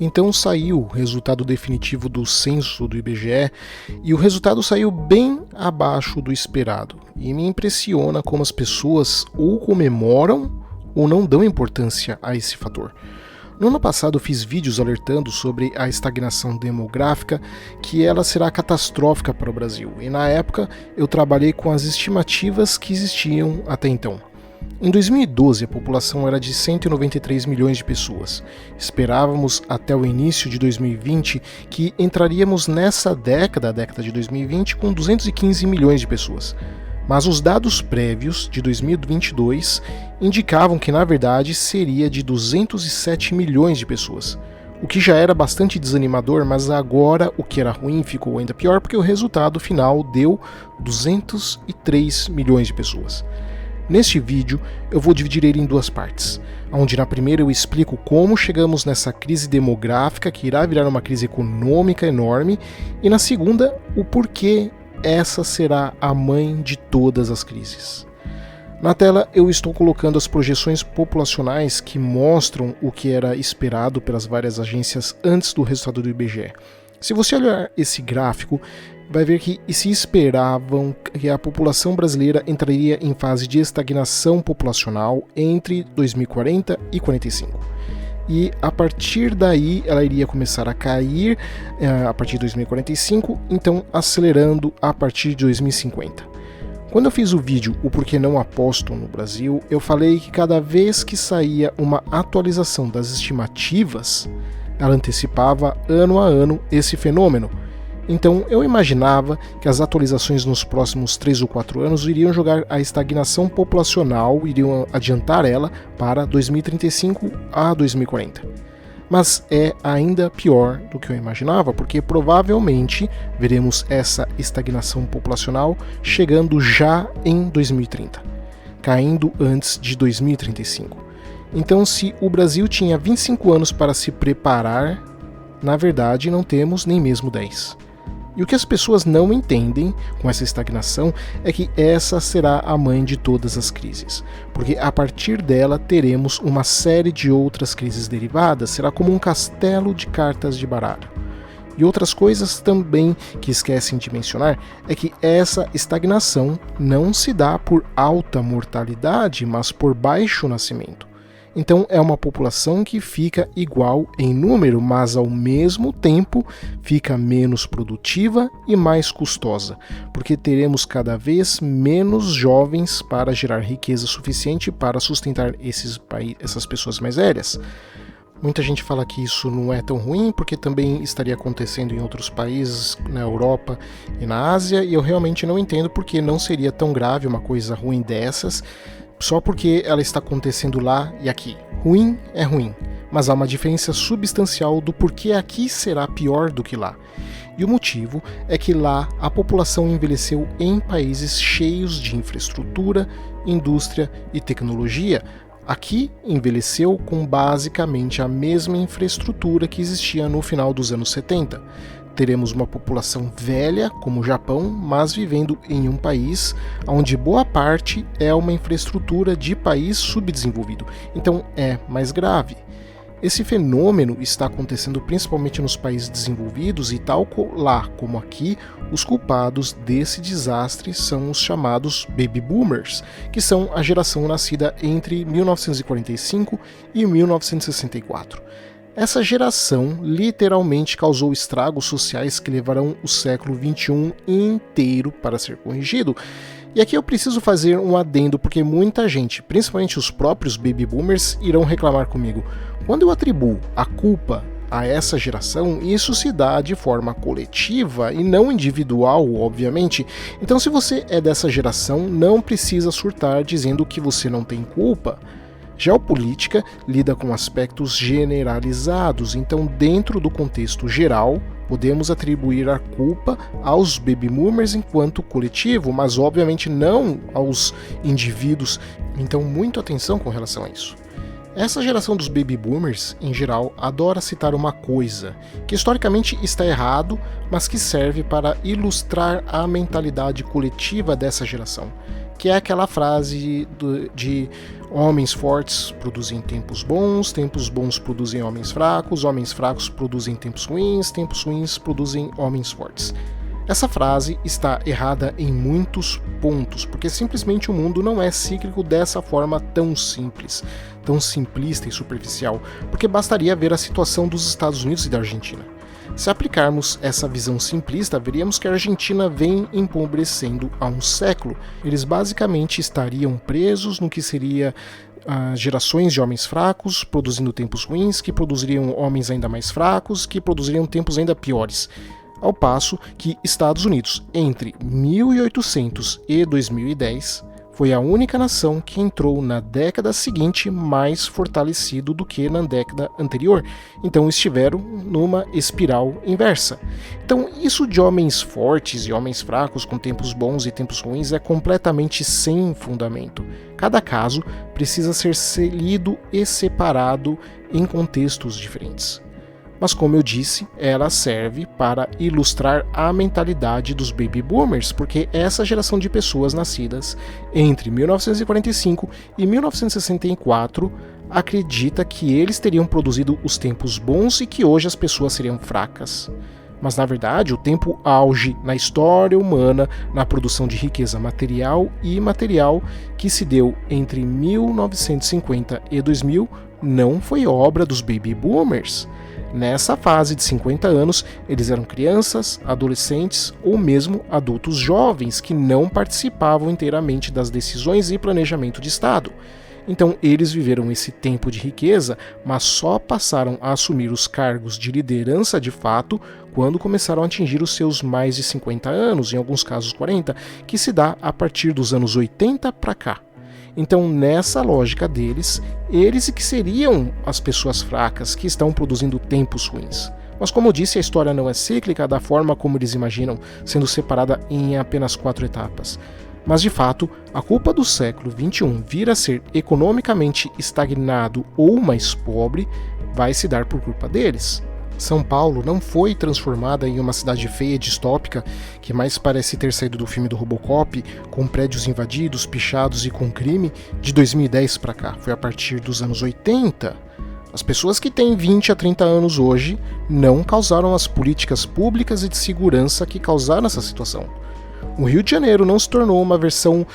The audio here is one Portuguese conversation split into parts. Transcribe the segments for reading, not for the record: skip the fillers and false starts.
Então saiu o resultado definitivo do censo do IBGE e o resultado saiu bem abaixo do esperado. E me impressiona como as pessoas ou comemoram ou não dão importância a esse fator. No ano passado eu fiz vídeos alertando sobre a estagnação demográfica, que ela será catastrófica para o Brasil. E na época eu trabalhei com as estimativas que existiam até então. Em 2012, a população era de 193 milhões de pessoas. Esperávamos até o início de 2020 que entraríamos nessa década, a década de 2020, com 215 milhões de pessoas. Mas os dados prévios de 2022 indicavam que, na verdade, seria de 207 milhões de pessoas. O que já era bastante desanimador, mas agora o que era ruim ficou ainda pior, porque o resultado final deu 203 milhões de pessoas. Neste vídeo, eu vou dividir ele em duas partes, onde na primeira eu explico como chegamos nessa crise demográfica, que irá virar uma crise econômica enorme, e na segunda, o porquê essa será a mãe de todas as crises. Na tela eu estou colocando as projeções populacionais que mostram o que era esperado pelas várias agências antes do resultado do IBGE. Se você olhar esse gráfico, vai ver que se esperavam que a população brasileira entraria em fase de estagnação populacional entre 2040 e 45. E a partir daí ela iria começar a cair a partir de 2045, então acelerando a partir de 2050. Quando eu fiz o vídeo O Porquê Não Aposto no Brasil, eu falei que cada vez que saía uma atualização das estimativas, ela antecipava ano a ano esse fenômeno. Então eu imaginava que as atualizações nos próximos 3 ou 4 anos iriam jogar a estagnação populacional, iriam adiantar ela para 2035 a 2040. Mas é ainda pior do que eu imaginava, porque provavelmente veremos essa estagnação populacional chegando já em 2030, caindo antes de 2035. Então, se o Brasil tinha 25 anos para se preparar, na verdade não temos nem mesmo 10. E o que as pessoas não entendem com essa estagnação é que essa será a mãe de todas as crises, porque a partir dela teremos uma série de outras crises derivadas, será como um castelo de cartas de baralho. E outras coisas também que esquecem de mencionar é que essa estagnação não se dá por alta mortalidade, mas por baixo nascimento. Então é uma população que fica igual em número, mas ao mesmo tempo fica menos produtiva e mais custosa, porque teremos cada vez menos jovens para gerar riqueza suficiente para sustentar essas pessoas mais velhas. Muita gente fala que isso não é tão ruim, porque também estaria acontecendo em outros países, na Europa e na Ásia, e eu realmente não entendo porque não seria tão grave uma coisa ruim dessas, só porque ela está acontecendo lá e aqui. Ruim é ruim, mas há uma diferença substancial do porquê aqui será pior do que lá. E o motivo é que lá a população envelheceu em países cheios de infraestrutura, indústria e tecnologia. Aqui envelheceu com basicamente a mesma infraestrutura que existia no final dos anos 70. Teremos uma população velha, como o Japão, mas vivendo em um país onde boa parte é uma infraestrutura de país subdesenvolvido. Então é mais grave. Esse fenômeno está acontecendo principalmente nos países desenvolvidos e tal lá como aqui, os culpados desse desastre são os chamados Baby Boomers, que são a geração nascida entre 1945 e 1964. Essa geração literalmente causou estragos sociais que levarão o século XXI inteiro para ser corrigido. E aqui eu preciso fazer um adendo, porque muita gente, principalmente os próprios baby boomers, irão reclamar comigo. Quando eu atribuo a culpa a essa geração, isso se dá de forma coletiva e não individual, obviamente. Então, se você é dessa geração, não precisa surtar dizendo que você não tem culpa. Geopolítica lida com aspectos generalizados, então dentro do contexto geral, podemos atribuir a culpa aos baby boomers enquanto coletivo, mas obviamente não aos indivíduos, então muita atenção com relação a isso. Essa geração dos baby boomers, em geral, adora citar uma coisa, que historicamente está errado, mas que serve para ilustrar a mentalidade coletiva dessa geração, que é aquela frase de homens fortes produzem tempos bons produzem homens fracos produzem tempos ruins produzem homens fortes. Essa frase está errada em muitos pontos, porque simplesmente o mundo não é cíclico dessa forma tão simples, tão simplista e superficial, porque bastaria ver a situação dos Estados Unidos e da Argentina. Se aplicarmos essa visão simplista, veríamos que a Argentina vem empobrecendo há um século. Eles basicamente estariam presos no que seria gerações de homens fracos, produzindo tempos ruins, que produziriam homens ainda mais fracos, que produziriam tempos ainda piores. Ao passo que Estados Unidos, entre 1800 e 2010, foi a única nação que entrou na década seguinte mais fortalecido do que na década anterior. Então estiveram numa espiral inversa. Então isso de homens fortes e homens fracos com tempos bons e tempos ruins é completamente sem fundamento. Cada caso precisa ser lido e separado em contextos diferentes. Mas como eu disse, ela serve para ilustrar a mentalidade dos baby boomers, porque essa geração de pessoas nascidas entre 1945 e 1964 acredita que eles teriam produzido os tempos bons e que hoje as pessoas seriam fracas. Mas na verdade, o tempo auge na história humana, na produção de riqueza material e imaterial que se deu entre 1950 e 2000 não foi obra dos baby boomers. Nessa fase de 50 anos, eles eram crianças, adolescentes ou mesmo adultos jovens que não participavam inteiramente das decisões e planejamento de Estado. Então eles viveram esse tempo de riqueza, mas só passaram a assumir os cargos de liderança de fato quando começaram a atingir os seus mais de 50 anos, em alguns casos 40, que se dá a partir dos anos 80 para cá. Então, nessa lógica deles, eles que seriam as pessoas fracas que estão produzindo tempos ruins. Mas como eu disse, a história não é cíclica da forma como eles imaginam, sendo separada em apenas 4 etapas. Mas de fato, a culpa do século XXI vir a ser economicamente estagnado ou mais pobre vai se dar por culpa deles. São Paulo não foi transformada em uma cidade feia e distópica que mais parece ter saído do filme do Robocop, com prédios invadidos, pichados e com crime, de 2010 para cá. Foi a partir dos anos 80. As pessoas que têm 20 a 30 anos hoje não causaram as políticas públicas e de segurança que causaram essa situação. O Rio de Janeiro não se tornou uma versão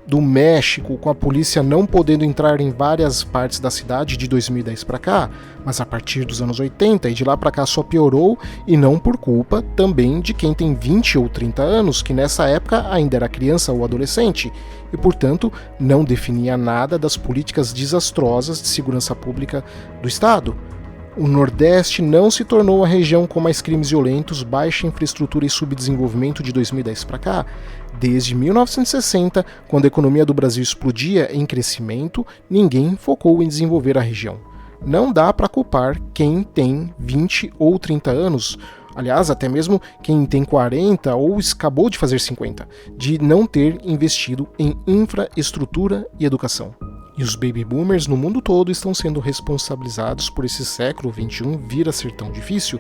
do México, com a polícia não podendo entrar em várias partes da cidade de 2010 para cá, mas a partir dos anos 80 e de lá para cá só piorou, e não por culpa também de quem tem 20 ou 30 anos, que nessa época ainda era criança ou adolescente, e portanto não definia nada das políticas desastrosas de segurança pública do Estado. O Nordeste não se tornou a região com mais crimes violentos, baixa infraestrutura e subdesenvolvimento de 2010 para cá. Desde 1960, quando a economia do Brasil explodia em crescimento, ninguém focou em desenvolver a região. Não dá para culpar quem tem 20 ou 30 anos, aliás, até mesmo quem tem 40 ou acabou de fazer 50, de não ter investido em infraestrutura e educação. E os baby boomers no mundo todo estão sendo responsabilizados por esse século XXI vir a ser tão difícil,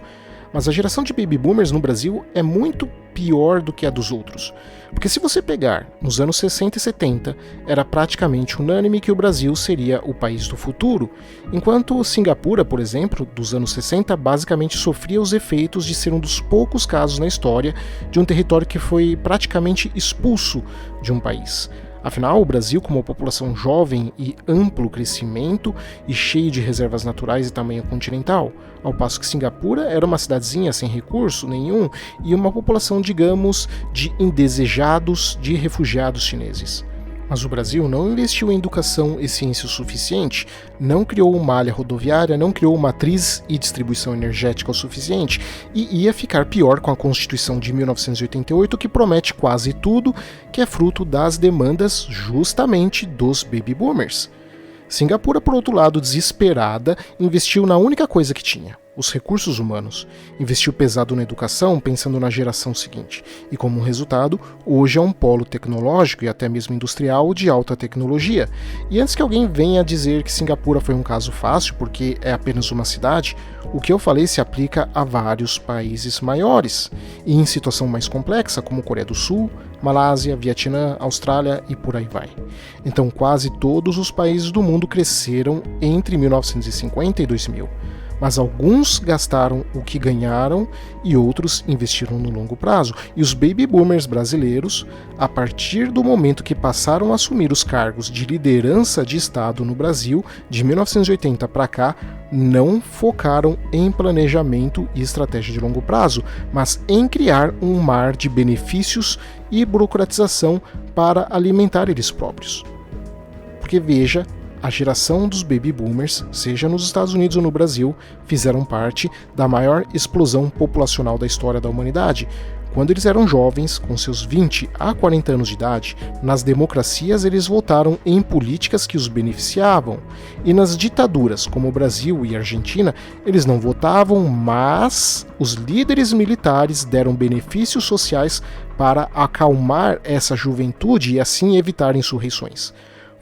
mas a geração de baby boomers no Brasil é muito pior do que a dos outros. Porque se você pegar nos anos 60 e 70, era praticamente unânime que o Brasil seria o país do futuro, enquanto Singapura, por exemplo, dos anos 60, basicamente sofria os efeitos de ser um dos poucos casos na história de um território que foi praticamente expulso de um país. Afinal, o Brasil, com uma população jovem e amplo crescimento e cheio de reservas naturais e tamanho continental, ao passo que Singapura era uma cidadezinha sem recurso nenhum e uma população, digamos, de indesejados, de refugiados chineses. Mas o Brasil não investiu em educação e ciência o suficiente, não criou uma malha rodoviária, não criou matriz e distribuição energética o suficiente, e ia ficar pior com a Constituição de 1988, que promete quase tudo, que é fruto das demandas justamente dos baby boomers. Singapura, por outro lado, desesperada, investiu na única coisa que tinha: os recursos humanos. Investiu pesado na educação, pensando na geração seguinte. E como resultado, hoje é um polo tecnológico e até mesmo industrial de alta tecnologia. E antes que alguém venha dizer que Singapura foi um caso fácil, porque é apenas uma cidade, o que eu falei se aplica a vários países maiores. E em situação mais complexa, como Coreia do Sul, Malásia, Vietnã, Austrália e por aí vai. Então quase todos os países do mundo cresceram entre 1950 e 2000. Mas alguns gastaram o que ganharam e outros investiram no longo prazo. E os baby boomers brasileiros, a partir do momento que passaram a assumir os cargos de liderança de Estado no Brasil, de 1980 para cá, não focaram em planejamento e estratégia de longo prazo, mas em criar um mar de benefícios e burocratização para alimentar eles próprios. Porque veja, a geração dos baby boomers, seja nos Estados Unidos ou no Brasil, fizeram parte da maior explosão populacional da história da humanidade. Quando eles eram jovens, com seus 20 a 40 anos de idade, nas democracias eles votaram em políticas que os beneficiavam. E nas ditaduras, como o Brasil e a Argentina, eles não votavam, mas os líderes militares deram benefícios sociais para acalmar essa juventude e assim evitar insurreições.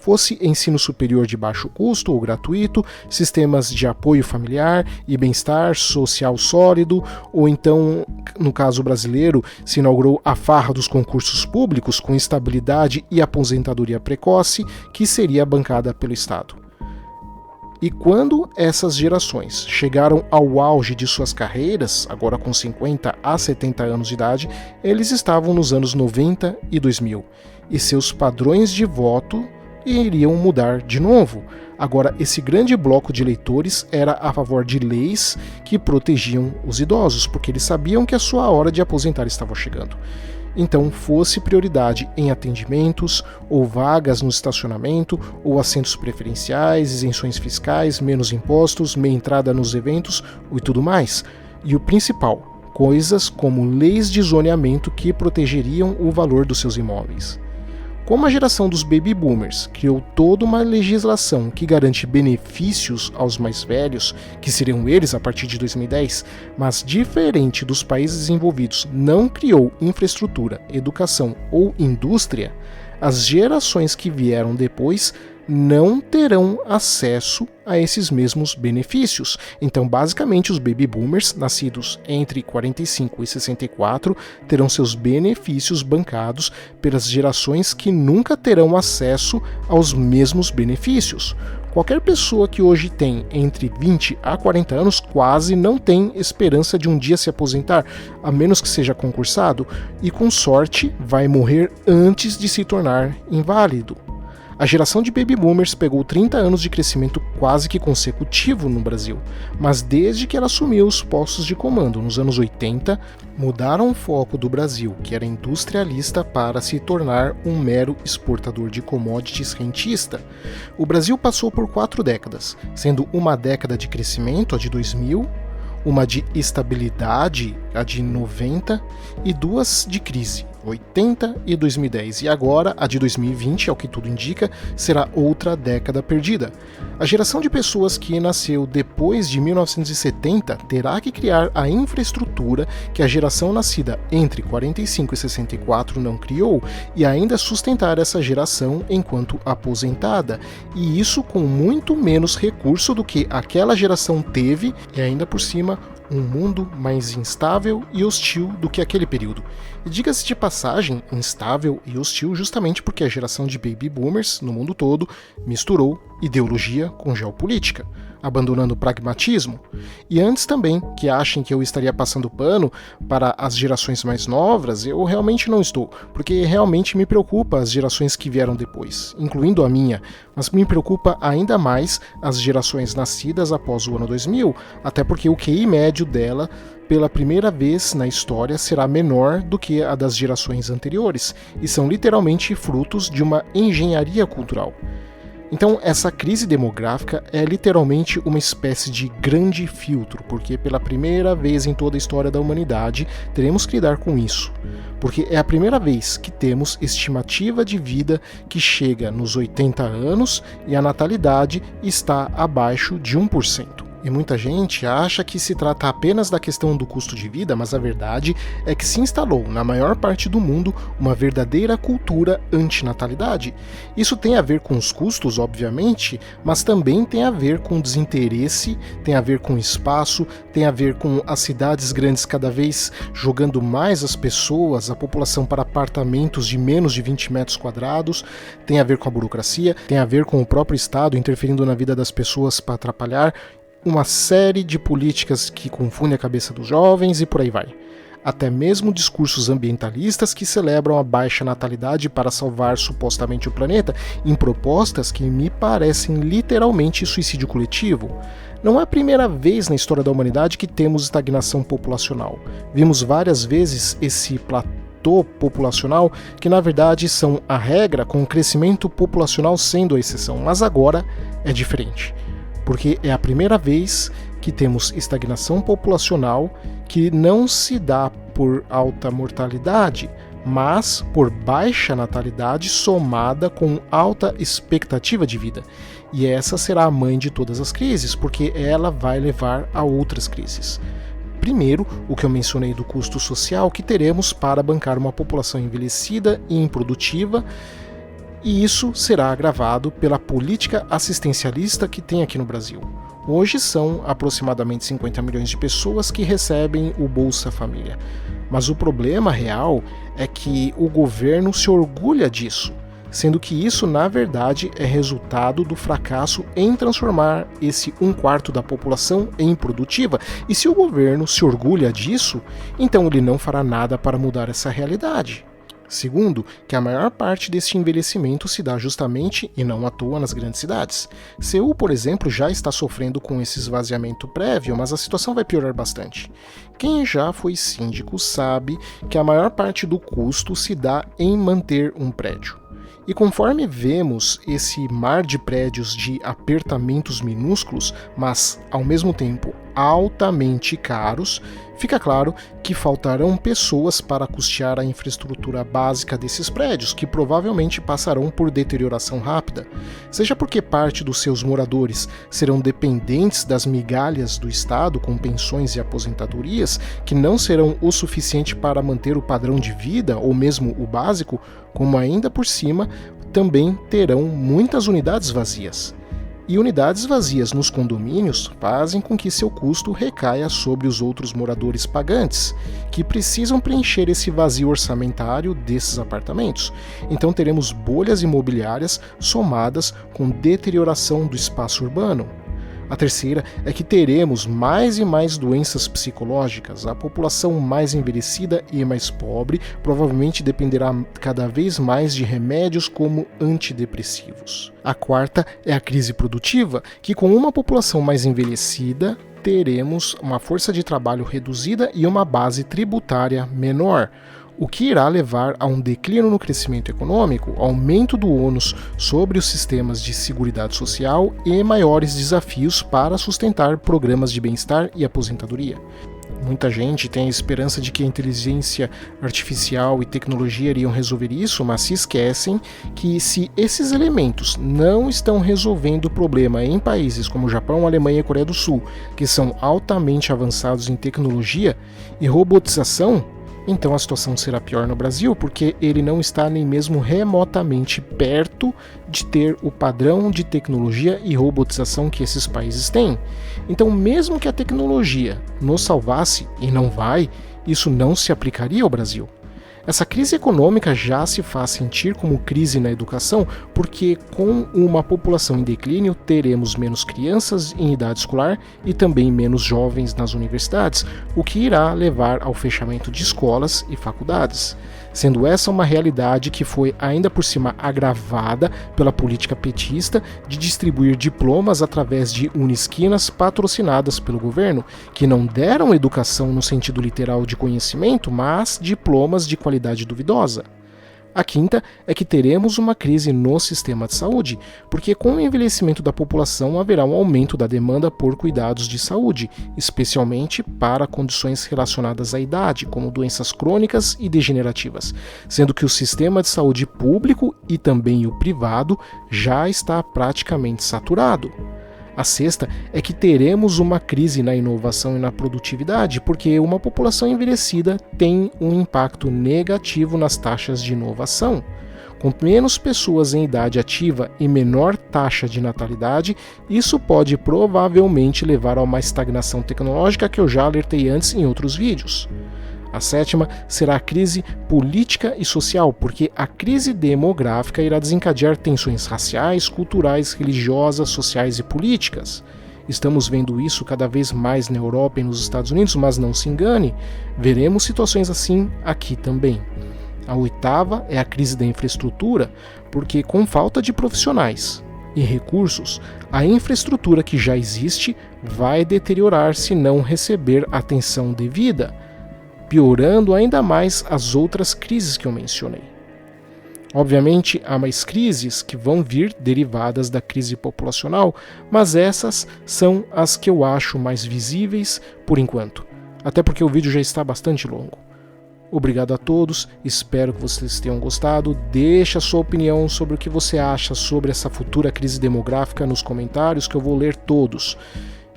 Fosse ensino superior de baixo custo ou gratuito, sistemas de apoio familiar e bem-estar social sólido, ou então, no caso brasileiro, se inaugurou a farra dos concursos públicos com estabilidade e aposentadoria precoce, que seria bancada pelo Estado. E quando essas gerações chegaram ao auge de suas carreiras, agora com 50 a 70 anos de idade, eles estavam nos anos 90 e 2000, e seus padrões de voto iriam mudar de novo. Agora, esse grande bloco de eleitores era a favor de leis que protegiam os idosos, porque eles sabiam que a sua hora de aposentar estava chegando. Então, fosse prioridade em atendimentos, ou vagas no estacionamento, ou assentos preferenciais, isenções fiscais, menos impostos, meia entrada nos eventos e tudo mais. E o principal, coisas como leis de zoneamento que protegeriam o valor dos seus imóveis. Como a geração dos baby boomers criou toda uma legislação que garante benefícios aos mais velhos, que seriam eles a partir de 2010, mas diferente dos países desenvolvidos não criou infraestrutura, educação ou indústria, as gerações que vieram depois não terão acesso a esses mesmos benefícios. Então, basicamente, os baby boomers, nascidos entre 45 e 64, terão seus benefícios bancados pelas gerações que nunca terão acesso aos mesmos benefícios. Qualquer pessoa que hoje tem entre 20 a 40 anos quase não tem esperança de um dia se aposentar, a menos que seja concursado, e com sorte vai morrer antes de se tornar inválido. A geração de baby boomers pegou 30 anos de crescimento quase que consecutivo no Brasil, mas desde que ela assumiu os postos de comando nos anos 80, mudaram o foco do Brasil, que era industrialista, para se tornar um mero exportador de commodities rentista. O Brasil passou por 4 décadas, sendo uma década de crescimento, a de 2000, uma de estabilidade, a de 90, e 2 de crise, 80 e 2010, e agora a de 2020, ao que tudo indica, será outra década perdida. A geração de pessoas que nasceu depois de 1970 terá que criar a infraestrutura que a geração nascida entre 45 e 64 não criou, e ainda sustentar essa geração enquanto aposentada, e isso com muito menos recurso do que aquela geração teve, e ainda por cima um mundo mais instável e hostil do que aquele período. E diga-se de passagem, instável e hostil justamente porque a geração de baby boomers no mundo todo misturou ideologia com geopolítica, abandonando o pragmatismo. E antes também que achem que eu estaria passando pano para as gerações mais novas, eu realmente não estou, porque realmente me preocupa as gerações que vieram depois, incluindo a minha, mas me preocupa ainda mais as gerações nascidas após o ano 2000, até porque o QI médio dela, pela primeira vez na história, será menor do que a das gerações anteriores, e são literalmente frutos de uma engenharia cultural. Então, essa crise demográfica é literalmente uma espécie de grande filtro, porque pela primeira vez em toda a história da humanidade teremos que lidar com isso. Porque é a primeira vez que temos estimativa de vida que chega nos 80 anos e a natalidade está abaixo de 1%. E muita gente acha que se trata apenas da questão do custo de vida, mas a verdade é que se instalou, na maior parte do mundo, uma verdadeira cultura antinatalidade. Isso tem a ver com os custos, obviamente, mas também tem a ver com desinteresse, tem a ver com espaço, tem a ver com as cidades grandes cada vez jogando mais as pessoas, a população para apartamentos de menos de 20 metros quadrados, tem a ver com a burocracia, tem a ver com o próprio Estado interferindo na vida das pessoas para atrapalhar, uma série de políticas que confundem a cabeça dos jovens e por aí vai. Até mesmo discursos ambientalistas que celebram a baixa natalidade para salvar supostamente o planeta, em propostas que me parecem literalmente suicídio coletivo. Não é a primeira vez na história da humanidade que temos estagnação populacional. Vimos várias vezes esse platô populacional, que na verdade são a regra, com o crescimento populacional sendo a exceção, mas agora é diferente. Porque é a primeira vez que temos estagnação populacional que não se dá por alta mortalidade, mas por baixa natalidade somada com alta expectativa de vida. E essa será a mãe de todas as crises, porque ela vai levar a outras crises. Primeiro, o que eu mencionei do custo social que teremos para bancar uma população envelhecida e improdutiva, e isso será agravado pela política assistencialista que tem aqui no Brasil. Hoje são aproximadamente 50 milhões de pessoas que recebem o Bolsa Família. Mas o problema real é que o governo se orgulha disso, sendo que isso, na verdade, é resultado do fracasso em transformar esse 1/4 da população em produtiva. E se o governo se orgulha disso, então ele não fará nada para mudar essa realidade. Segundo, que a maior parte desse envelhecimento se dá justamente, e não à toa, nas grandes cidades. Seul, por exemplo, já está sofrendo com esse esvaziamento prévio, mas a situação vai piorar bastante. Quem já foi síndico sabe que a maior parte do custo se dá em manter um prédio. E conforme vemos esse mar de prédios de apertamentos minúsculos, mas ao mesmo tempo altamente caros, fica claro que faltarão pessoas para custear a infraestrutura básica desses prédios, que provavelmente passarão por deterioração rápida, seja porque parte dos seus moradores serão dependentes das migalhas do Estado, com pensões e aposentadorias, que não serão o suficiente para manter o padrão de vida, ou mesmo o básico, como ainda por cima também terão muitas unidades vazias. E unidades vazias nos condomínios fazem com que seu custo recaia sobre os outros moradores pagantes, que precisam preencher esse vazio orçamentário desses apartamentos. Então teremos bolhas imobiliárias somadas com deterioração do espaço urbano. A terceira é que teremos mais e mais doenças psicológicas. A população mais envelhecida e mais pobre provavelmente dependerá cada vez mais de remédios como antidepressivos. A quarta é a crise produtiva, que com uma população mais envelhecida, teremos uma força de trabalho reduzida e uma base tributária menor, o que irá levar a um declínio no crescimento econômico, aumento do ônus sobre os sistemas de seguridade social e maiores desafios para sustentar programas de bem-estar e aposentadoria. Muita gente tem a esperança de que a inteligência artificial e tecnologia iriam resolver isso, mas se esquecem que se esses elementos não estão resolvendo o problema em países como Japão, Alemanha e Coreia do Sul, que são altamente avançados em tecnologia e robotização, então a situação será pior no Brasil, porque ele não está nem mesmo remotamente perto de ter o padrão de tecnologia e robotização que esses países têm. Então, mesmo que a tecnologia nos salvasse, e não vai, isso não se aplicaria ao Brasil. Essa crise econômica já se faz sentir como crise na educação, porque com uma população em declínio teremos menos crianças em idade escolar e também menos jovens nas universidades, o que irá levar ao fechamento de escolas e faculdades. Sendo essa uma realidade que foi ainda por cima agravada pela política petista de distribuir diplomas através de unisquinas patrocinadas pelo governo, que não deram educação no sentido literal de conhecimento, mas diplomas de qualidade duvidosa. A quinta é que teremos uma crise no sistema de saúde, porque com o envelhecimento da população haverá um aumento da demanda por cuidados de saúde, especialmente para condições relacionadas à idade, como doenças crônicas e degenerativas, sendo que o sistema de saúde público e também o privado já está praticamente saturado. A sexta é que teremos uma crise na inovação e na produtividade, porque uma população envelhecida tem um impacto negativo nas taxas de inovação. Com menos pessoas em idade ativa e menor taxa de natalidade, isso pode provavelmente levar a uma estagnação tecnológica que eu já alertei antes em outros vídeos. A sétima será a crise política e social, porque a crise demográfica irá desencadear tensões raciais, culturais, religiosas, sociais e políticas. Estamos vendo isso cada vez mais na Europa e nos Estados Unidos, mas não se engane, veremos situações assim aqui também. A oitava é a crise da infraestrutura, porque com falta de profissionais e recursos, a infraestrutura que já existe vai deteriorar se não receber atenção devida, piorando ainda mais as outras crises que eu mencionei. Obviamente, há mais crises que vão vir derivadas da crise populacional, mas essas são as que eu acho mais visíveis por enquanto, até porque o vídeo já está bastante longo. Obrigado a todos, espero que vocês tenham gostado. Deixe a sua opinião sobre o que você acha sobre essa futura crise demográfica nos comentários, que eu vou ler todos.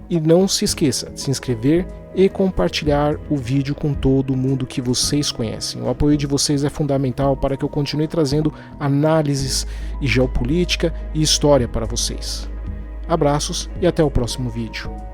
E não se esqueça de se inscrever e compartilhar o vídeo com todo mundo que vocês conhecem. O apoio de vocês é fundamental para que eu continue trazendo análises e geopolítica e história para vocês. Abraços e até o próximo vídeo.